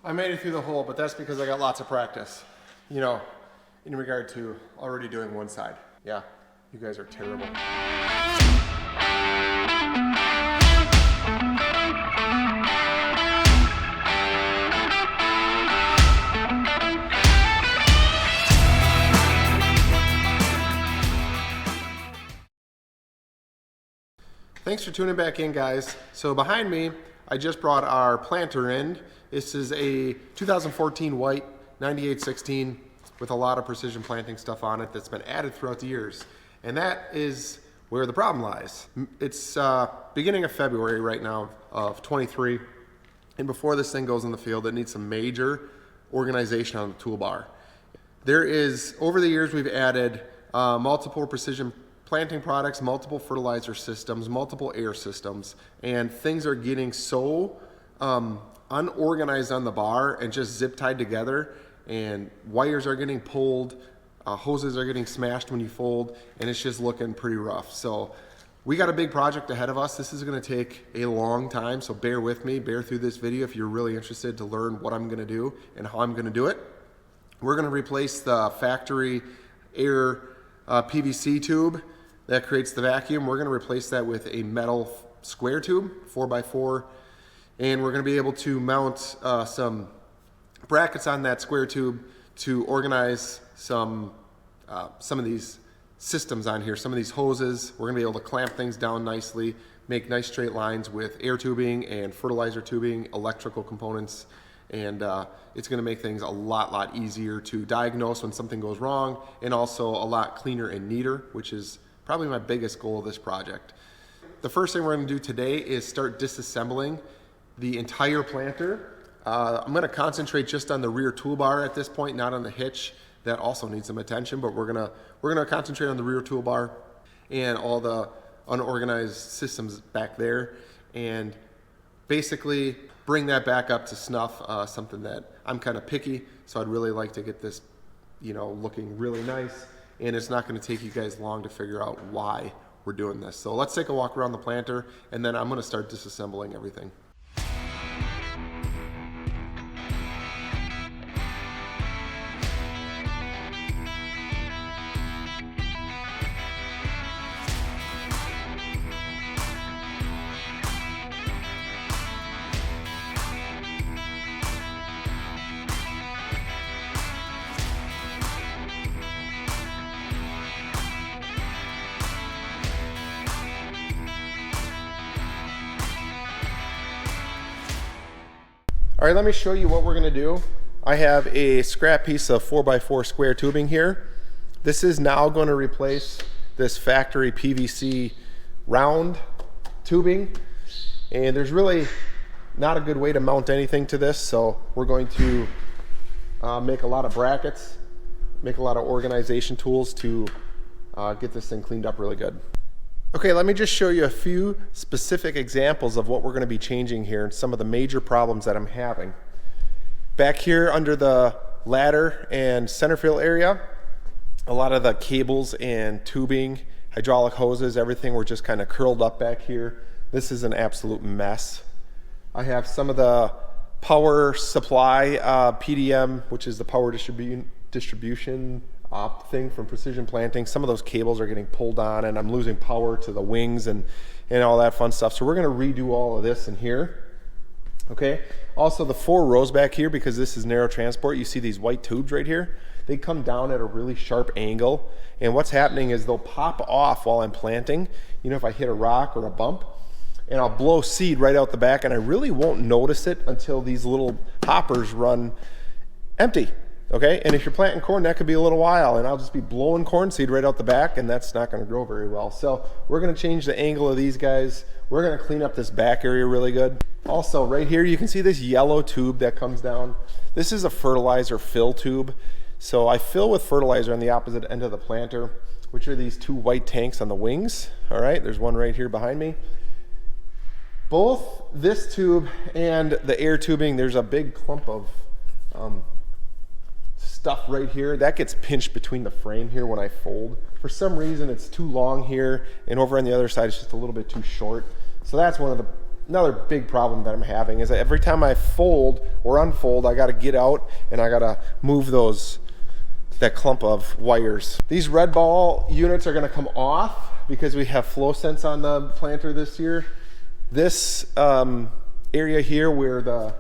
I made it through the hole, but that's because I got lots of practice, you know, in regard to already doing one side. Yeah, you guys are terrible. Thanks for tuning back in, guys. So behind me, I just brought our planter in. This is a 2014 white 9816 with a lot of precision planting stuff on it that's been added throughout the years. And that is where the problem lies. It's beginning of February right now of 23. And before this thing goes in the field, it needs some major organization on the toolbar. There is, over the years, we've added multiple precision planting products, multiple fertilizer systems, multiple air systems, and things are getting so unorganized on the bar and just zip tied together, and wires are getting pulled, hoses are getting smashed when you fold, and it's just looking pretty rough. So we got a big project ahead of us. This is going to take a long time, so bear with me, bear through this video if you're really interested to learn what I'm going to do and how I'm going to do it. We're going to replace the factory air PVC tube that creates the vacuum. We're going to replace that with a metal square tube, 4x4, and we're going to be able to mount some brackets on that square tube to organize some of these systems on here, some of these hoses. We're going to be able to clamp things down nicely, make nice straight lines with air tubing and fertilizer tubing, electrical components, and it's going to make things a lot easier to diagnose when something goes wrong, and also a lot cleaner and neater, which is probably my biggest goal of this project. The first thing we're going to do today is start disassembling the entire planter. I'm going to concentrate just on the rear toolbar at this point, not on the hitch. That also needs some attention, but we're gonna concentrate on the rear toolbar and all the unorganized systems back there, and basically bring that back up to snuff. Something that I'm kind of picky, so I'd really like to get this, you know, looking really nice. And it's not going to take you guys long to figure out why we're doing this. So let's take a walk around the planter, and then I'm going to start disassembling everything. All right, let me show you what we're gonna do. I have a scrap piece of 4x4 square tubing here. This is now gonna replace this factory PVC round tubing. And there's really not a good way to mount anything to this, so we're going to make a lot of brackets, make a lot of organization tools to get this thing cleaned up really good. Okay, let me just show you a few specific examples of what we're going to be changing here and some of the major problems that I'm having. Back here under the ladder and center fill area, a lot of the cables and tubing, hydraulic hoses, everything were just kind of curled up back here. This is an absolute mess. I have some of the power supply PDM, which is the power distribution thing from precision planting. Some of those cables are getting pulled on, and I'm losing power to the wings and all that fun stuff. So we're going to redo all of this in here. Okay. Also, the 4 rows back here, because this is narrow transport, you see these white tubes right here. They come down at a really sharp angle, and what's happening is they'll pop off while I'm planting. You know, if I hit a rock or a bump, and I'll blow seed right out the back, and I really won't notice it until these little hoppers run empty. Okay, and if you're planting corn, that could be a little while, and I'll just be blowing corn seed right out the back, and that's not going to grow very well. So we're going to change the angle of these guys. We're going to clean up this back area really good. Also, right here, you can see this yellow tube that comes down. This is a fertilizer fill tube. So I fill with fertilizer on the opposite end of the planter, which are these 2 white tanks on the wings. All right, there's one right here behind me. Both this tube and the air tubing, there's a big clump of stuff right here that gets pinched between the frame here when I fold. For some reason it's too long here, and over on the other side it's just a little bit too short. So that's one of the another big problem that I'm having is that every time I fold or unfold, I got to get out and I got to move that clump of wires. These red ball units are going to come off because we have flow sense on the planter this year. This area here where the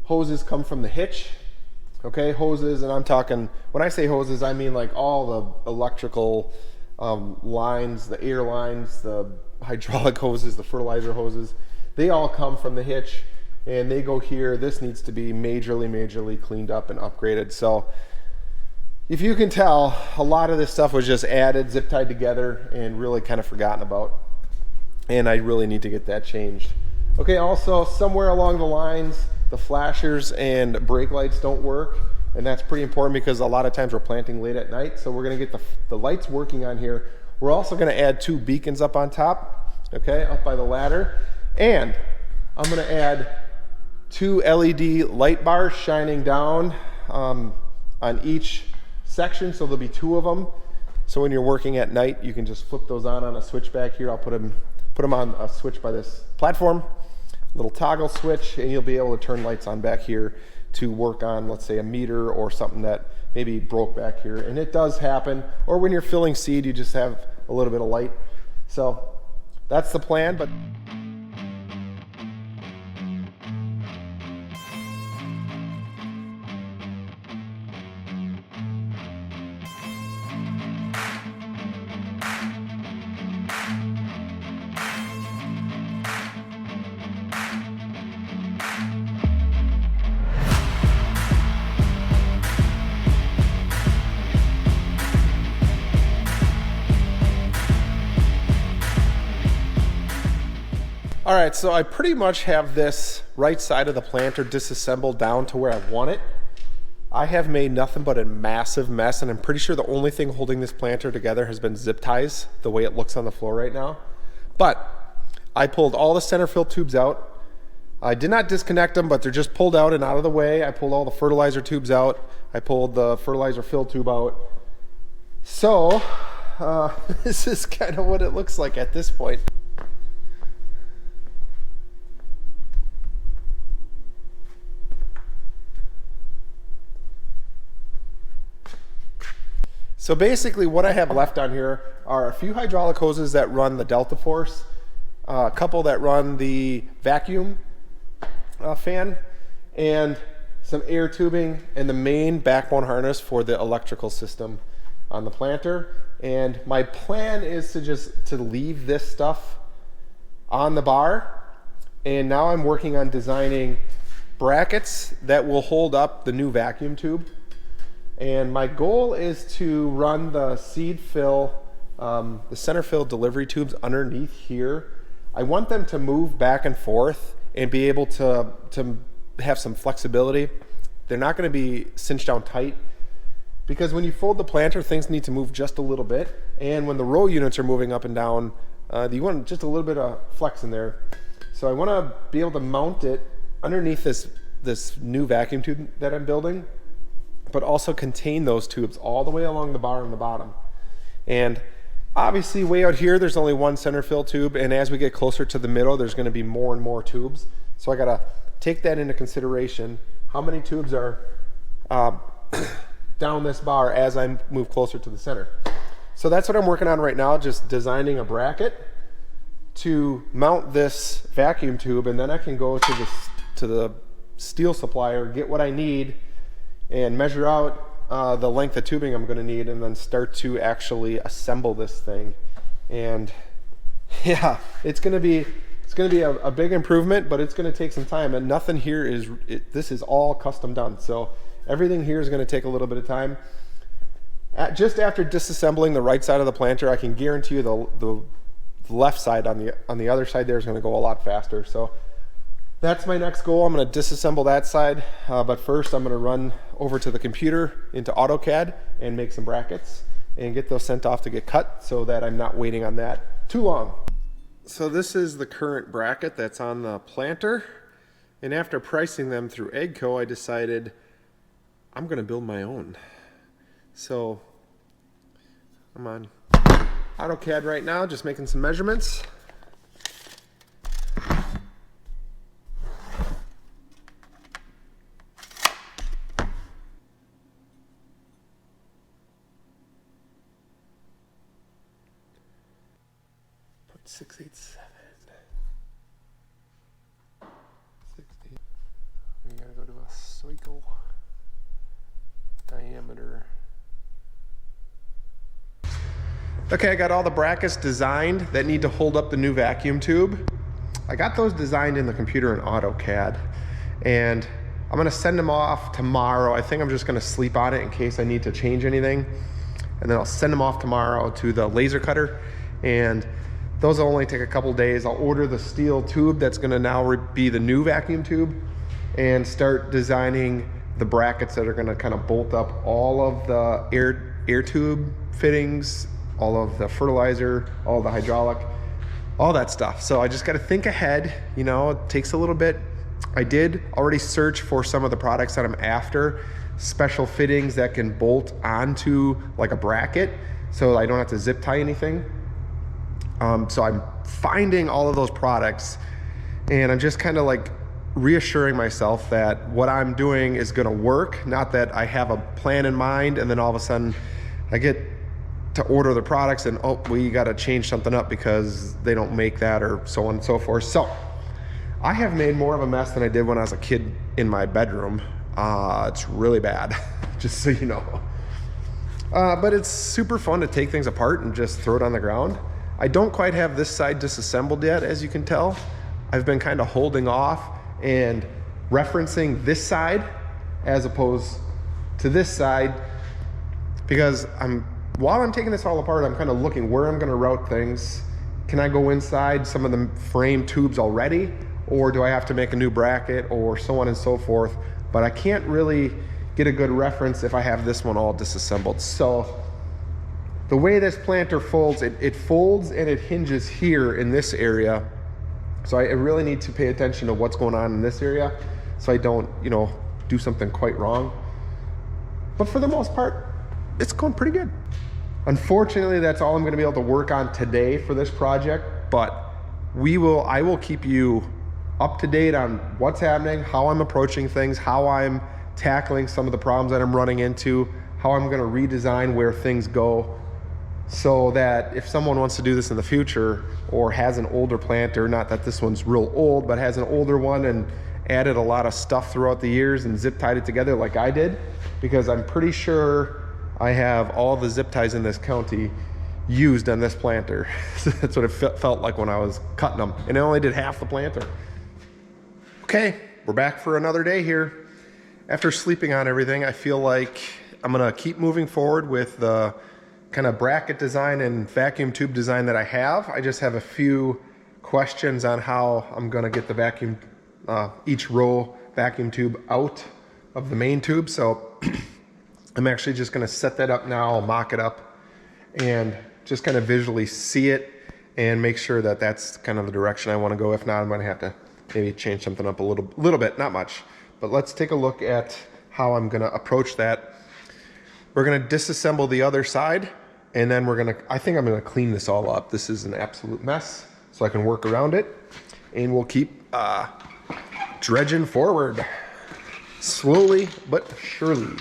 hoses come from the hitch, okay, hoses, and I'm talking, when I say hoses, I mean like all the electrical lines, the air lines, the hydraulic hoses, the fertilizer hoses, they all come from the hitch and they go here. This needs to be majorly cleaned up and upgraded. So if you can tell, a lot of this stuff was just added, zip tied together, and really kind of forgotten about. And I really need to get that changed. Okay, also somewhere along the lines, the flashers and brake lights don't work. And that's pretty important because a lot of times we're planting late at night. So we're gonna get the lights working on here. We're also gonna add 2 beacons up on top, okay, up by the ladder. And I'm gonna add 2 LED light bars shining down on each section, so there'll be 2 of them. So when you're working at night, you can just flip those on a switch back here. I'll put them on a switch by this platform, little toggle switch, and you'll be able to turn lights on back here to work on, let's say, a meter or something that maybe broke back here. And it does happen. Or when you're filling seed, you just have a little bit of light. So that's the plan. But all right, so I pretty much have this right side of the planter disassembled down to where I want it. I have made nothing but a massive mess, and I'm pretty sure the only thing holding this planter together has been zip ties, the way it looks on the floor right now. But I pulled all the center fill tubes out. I did not disconnect them, but they're just pulled out and out of the way. I pulled all the fertilizer tubes out. I pulled the fertilizer fill tube out. So this is kind of what it looks like at this point. So basically what I have left on here are a few hydraulic hoses that run the Delta Force, a couple that run the vacuum fan, and some air tubing, and the main backbone harness for the electrical system on the planter. And my plan is to leave this stuff on the bar. And now I'm working on designing brackets that will hold up the new vacuum tube. And my goal is to run the seed fill, the center fill delivery tubes underneath here. I want them to move back and forth and be able to have some flexibility. They're not going to be cinched down tight, because when you fold the planter, things need to move just a little bit. And when the row units are moving up and down, you want just a little bit of flex in there. So I want to be able to mount it underneath this new vacuum tube that I'm building, but also contain those tubes all the way along the bar on the bottom. And obviously way out here, there's only 1 center fill tube, and as we get closer to the middle, there's gonna be more and more tubes. So I gotta take that into consideration, how many tubes are down this bar as I move closer to the center. So that's what I'm working on right now, just designing a bracket to mount this vacuum tube, and then I can go to the steel supplier, get what I need, and measure out the length of tubing I'm going to need, and then start to actually assemble this thing. And yeah, it's going to be a big improvement, but it's going to take some time. And nothing here this is all custom done, so everything here is going to take a little bit of time. Just after disassembling the right side of the planter, I can guarantee you the left side on the other side there is going to go a lot faster. So that's my next goal. I'm going to disassemble that side, but first I'm going to run over to the computer into AutoCAD and make some brackets and get those sent off to get cut, so that I'm not waiting on that too long. So this is the current bracket that's on the planter, and after pricing them through Egco, I decided I'm going to build my own. So I'm on AutoCAD right now, just making some measurements. .687. 60. We gotta go to a cycle diameter. Okay, I got all the brackets designed that need to hold up the new vacuum tube. I got those designed in the computer in AutoCAD, and I'm gonna send them off tomorrow. I think I'm just gonna sleep on it in case I need to change anything. And then I'll send them off tomorrow to the laser cutter, and those will only take a couple days. I'll order the steel tube that's gonna now be the new vacuum tube and start designing the brackets that are gonna kind of bolt up all of the air tube fittings, all of the fertilizer, all the hydraulic, all that stuff. So I just gotta think ahead, you know, it takes a little bit. I did already search for some of the products that I'm after, special fittings that can bolt onto like a bracket so I don't have to zip tie anything. So I'm finding all of those products, and I'm just kind of like reassuring myself that what I'm doing is gonna work, not that I have a plan in mind and then all of a sudden I get to order the products and oh, we gotta change something up because they don't make that, or so on and so forth. So I have made more of a mess than I did when I was a kid in my bedroom. It's really bad, just so you know. But it's super fun to take things apart and just throw it on the ground. I don't quite have this side disassembled yet, as you can tell. I've been kind of holding off and referencing this side as opposed to this side, because while I'm taking this all apart, I'm kind of looking where I'm gonna route things. Can I go inside some of the frame tubes already, or do I have to make a new bracket, or so on and so forth? But I can't really get a good reference if I have this one all disassembled. So the way this planter folds, it folds and it hinges here in this area. So I really need to pay attention to what's going on in this area so I don't, you know, do something quite wrong. But for the most part, it's going pretty good. Unfortunately, that's all I'm gonna be able to work on today for this project, but I will keep you up to date on what's happening, how I'm approaching things, how I'm tackling some of the problems that I'm running into, how I'm gonna redesign where things go, so that if someone wants to do this in the future or has an older planter, not that this one's real old, but has an older one and added a lot of stuff throughout the years and zip tied it together like I did, because I'm pretty sure I have all the zip ties in this county used on this planter. That's what it felt like when I was cutting them, and I only did half the planter. Okay, we're back for another day here. After sleeping on everything, I feel like I'm gonna keep moving forward with the kind of bracket design and vacuum tube design that I have. I just have a few questions on how I'm gonna get the vacuum, each row vacuum tube out of the main tube. So I'm actually just gonna set that up now. I'll mock it up and just kind of visually see it and make sure that that's kind of the direction I wanna go. If not, I'm gonna have to maybe change something up a little bit, not much. But let's take a look at how I'm gonna approach that. We're gonna disassemble the other side, and then I think I'm gonna clean this all up. This is an absolute mess, so I can work around it, and we'll keep dredging forward, slowly but surely.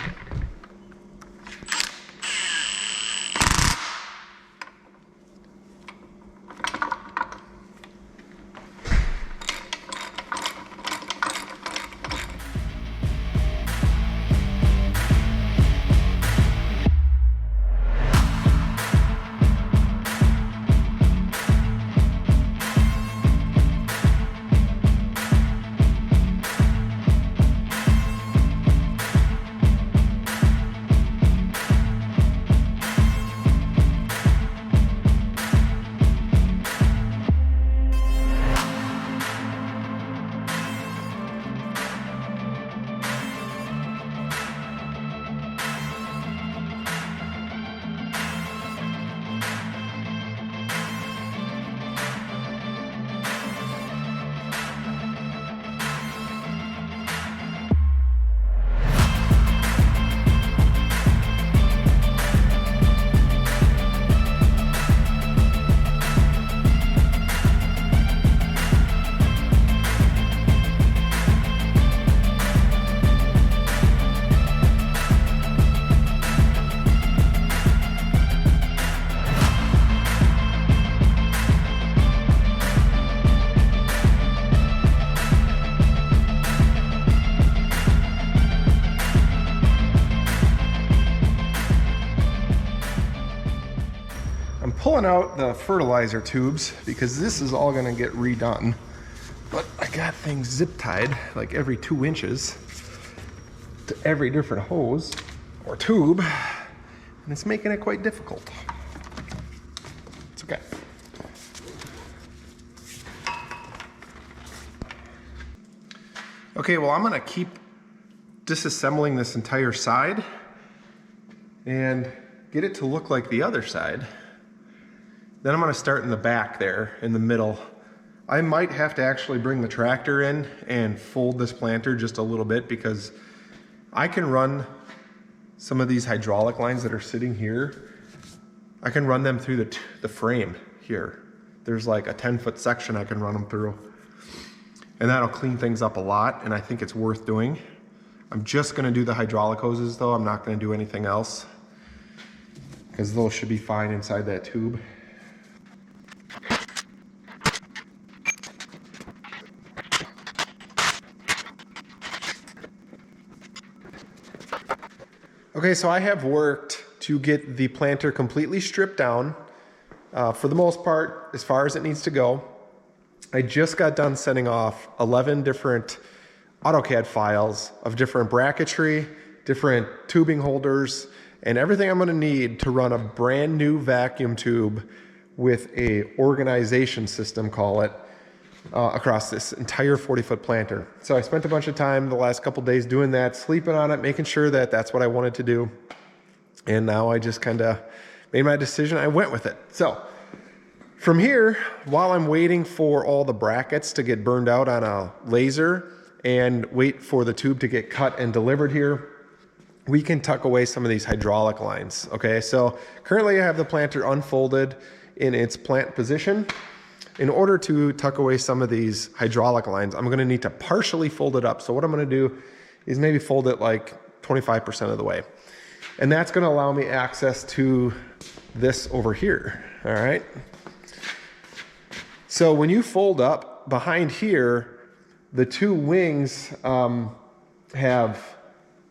pulling out the fertilizer tubes because this is all gonna get redone. But I got things zip tied like every 2 inches to every different hose or tube, and it's making it quite difficult. It's okay. Okay, well, I'm gonna keep disassembling this entire side and get it to look like the other side. Then I'm gonna start in the back there, in the middle. I might have to actually bring the tractor in and fold this planter just a little bit because I can run some of these hydraulic lines that are sitting here. I can run them through the frame here. There's like a 10-foot section I can run them through. And that'll clean things up a lot, and I think it's worth doing. I'm just gonna do the hydraulic hoses though. I'm not gonna do anything else because those should be fine inside that tube. Okay, so I have worked to get the planter completely stripped down for the most part, as far as it needs to go. I just got done sending off 11 different AutoCAD files of different bracketry, different tubing holders, and everything I'm gonna need to run a brand new vacuum tube with a organization system, call it, across this entire 40-foot planter. So I spent a bunch of time the last couple days doing that, sleeping on it, making sure that that's what I wanted to do. And now I just kind of made my decision. I went with it. So from here, while I'm waiting for all the brackets to get burned out on a laser and wait for the tube to get cut and delivered here, we can tuck away some of these hydraulic lines. Okay, so currently I have the planter unfolded in its plant position. In order to tuck away some of these hydraulic lines, I'm gonna need to partially fold it up. So what I'm gonna do is maybe fold it like 25% of the way. And that's gonna allow me access to this over here, all right? So when you fold up behind here, the two wings have,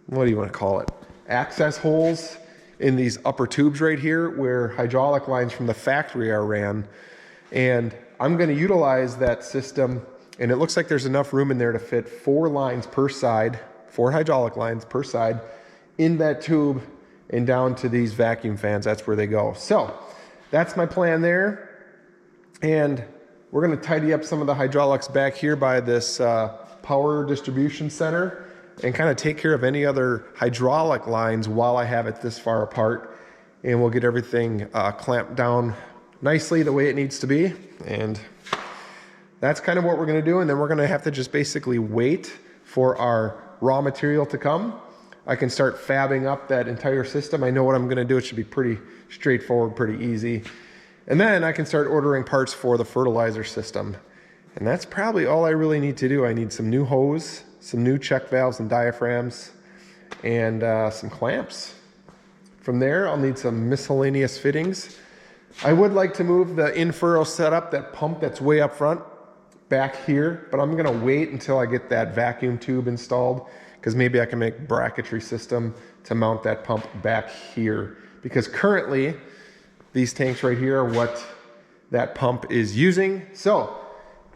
what do you wanna call it? Access holes in these upper tubes right here where hydraulic lines from the factory are ran. And I'm gonna utilize that system, and it looks like there's enough room in there to fit 4 lines per side, 4 hydraulic lines per side in that tube and down to these vacuum fans. That's where they go. So that's my plan there. And we're gonna tidy up some of the hydraulics back here by this power distribution center and kind of take care of any other hydraulic lines while I have it this far apart. And we'll get everything clamped down nicely the way it needs to be. And that's kind of what we're gonna do. And then we're gonna have to just basically wait for our raw material to come. I can start fabbing up that entire system. I know what I'm gonna do. It should be pretty straightforward, pretty easy. And then I can start ordering parts for the fertilizer system. And that's probably all I really need to do. I need some new hose, some new check valves and diaphragms, and some clamps. From there, I'll need some miscellaneous fittings. I would like to move the in-furrow setup, that pump that's way up front, back here, but I'm gonna wait until I get that vacuum tube installed, because maybe I can make a bracketry system to mount that pump back here. Because currently, these tanks right here are what that pump is using. So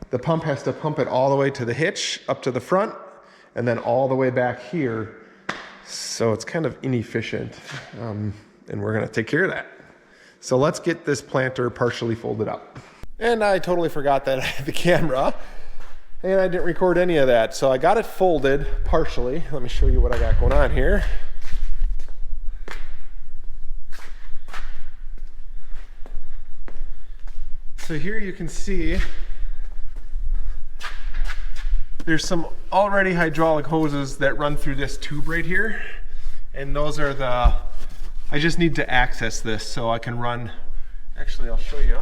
the pump has to pump it all the way to the hitch, up to the front, and then all the way back here. So it's kind of inefficient, and we're gonna take care of that. So let's get this planter partially folded up. And I totally forgot that I had the camera, and I didn't record any of that. So I got it folded partially. Let me show you what I got going on here. So here you can see there's some already hydraulic hoses that run through this tube right here. And those are I just need to access this so I can run, actually I'll show you.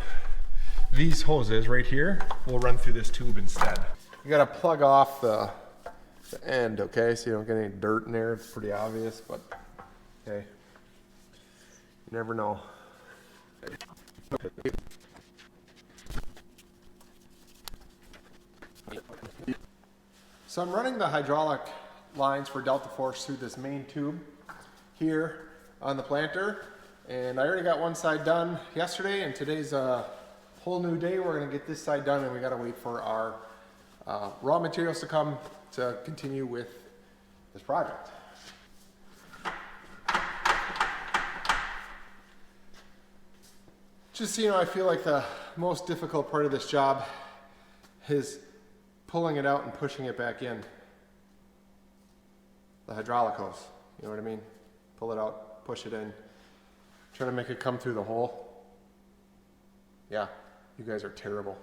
These hoses right here will run through this tube instead. You gotta plug off the end, okay? So you don't get any dirt in there. It's pretty obvious, but okay. You never know. So I'm running the hydraulic lines for Delta Force through this main tube here on the planter. And I already got one side done yesterday, and today's a whole new day. We're gonna get this side done, and we gotta wait for our raw materials to come to continue with this project. Just so you know, I feel like the most difficult part of this job is pulling it out and pushing it back in. The hydraulic hose, you know what I mean? Pull it out, push it in, try to make it come through the hole. Yeah, you guys are terrible.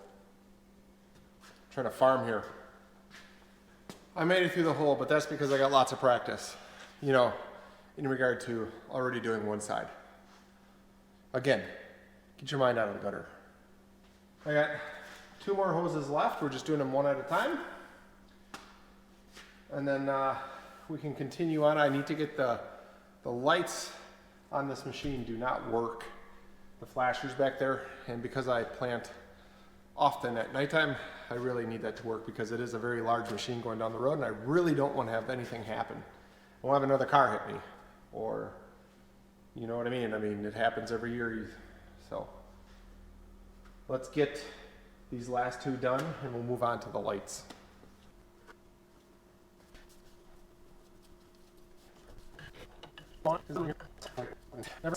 I'm trying to farm here. I made it through the hole, but that's because I got lots of practice, you know, in regard to already doing one side. Again, get your mind out of the gutter. I got 2 more hoses left. We're just doing them one at a time. And then we can continue on. I need to get the lights on this machine do not work. The flashers back there, and because I plant often at nighttime, I really need that to work because it is a very large machine going down the road, and I really don't want to have anything happen. I won't have another car hit me, or, you know what I mean? I mean, it happens every year, so. Let's get these last 2 done, and we'll move on to the lights. Never